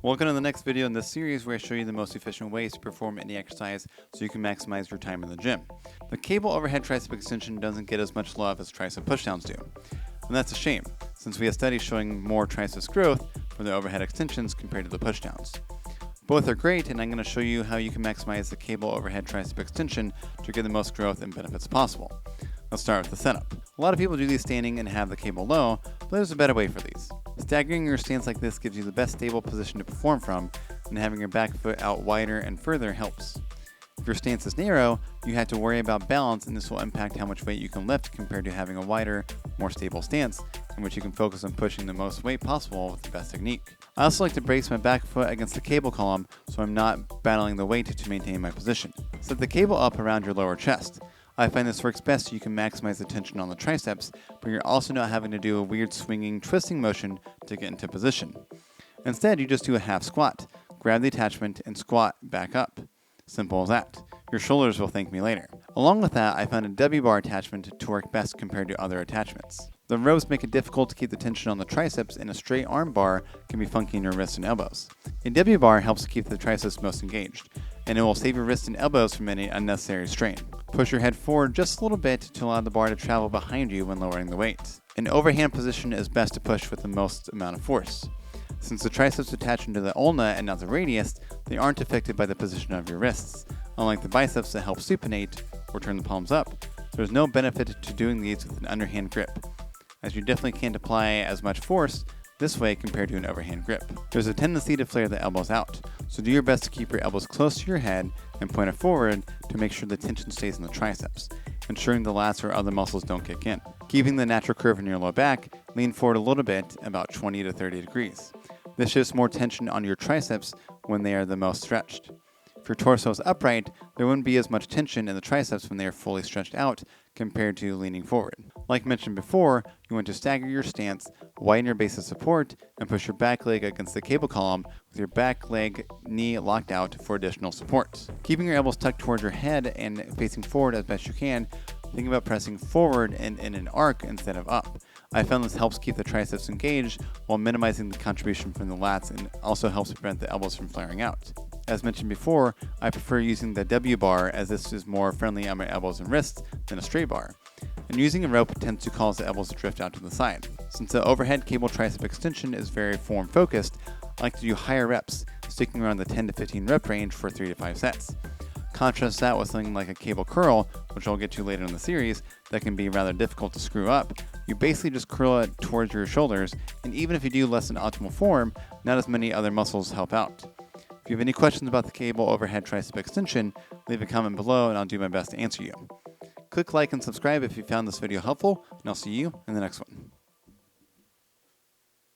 Welcome to the next video in this series where I show you the most efficient ways to perform any exercise so you can maximize your time in the gym. The cable overhead tricep extension doesn't get as much love as tricep pushdowns do. And that's a shame, since we have studies showing more triceps growth for the overhead extensions compared to the pushdowns. Both are great, and I'm going to show you how you can maximize the cable overhead tricep extension to get the most growth and benefits possible. Let's start with the setup. A lot of people do these standing and have the cable low, but there's a better way for these. Staggering your stance like this gives you the best stable position to perform from, and having your back foot out wider and further helps. If your stance is narrow, you have to worry about balance, and this will impact how much weight you can lift compared to having a wider, more stable stance, in which you can focus on pushing the most weight possible with the best technique. I also like to brace my back foot against the cable column so I'm not battling the weight to maintain my position. Set the cable up around your lower chest. I find this works best so you can maximize the tension on the triceps, but you're also not having to do a weird swinging, twisting motion to get into position. Instead, you just do a half squat, grab the attachment, and squat back up. Simple as that. Your shoulders will thank me later. Along with that, I found a W-bar attachment to work best compared to other attachments. The ropes make it difficult to keep the tension on the triceps, and a straight arm bar can be funky in your wrists and elbows. A W-bar helps to keep the triceps most engaged, and it will save your wrists and elbows from any unnecessary strain. Push your head forward just a little bit to allow the bar to travel behind you when lowering the weight. An overhand position is best to push with the most amount of force. Since the triceps attach into the ulna and not the radius, they aren't affected by the position of your wrists, unlike the biceps that help supinate or turn the palms up. There's no benefit to doing these with an underhand grip, as you definitely can't apply as much force this way compared to an overhand grip. There's a tendency to flare the elbows out, so do your best to keep your elbows close to your head and point it forward to make sure the tension stays in the triceps, ensuring the lats or other muscles don't kick in. Keeping the natural curve in your low back, lean forward a little bit, about 20 to 30 degrees. This shifts more tension on your triceps when they are the most stretched. If your torso is upright, there wouldn't be as much tension in the triceps when they are fully stretched out compared to leaning forward. Like mentioned before, you want to stagger your stance, widen your base of support, and push your back leg against the cable column with your back leg knee locked out for additional support. Keeping your elbows tucked towards your head and facing forward as best you can, think about pressing forward and in an arc instead of up. I found this helps keep the triceps engaged while minimizing the contribution from the lats, and also helps prevent the elbows from flaring out. As mentioned before, I prefer using the W bar as this is more friendly on my elbows and wrists than a straight bar. And using a rope tends to cause the elbows to drift out to the side. Since the overhead cable tricep extension is very form focused, I like to do higher reps, sticking around the 10 to 15 rep range for 3 to 5 sets. Contrast that with something like a cable curl, which I'll get to later in the series, that can be rather difficult to screw up. You basically just curl it towards your shoulders, and even if you do less than optimal form, not as many other muscles help out. If you have any questions about the cable overhead tricep extension, leave a comment below and I'll do my best to answer you. Click like and subscribe if you found this video helpful, and I'll see you in the next one.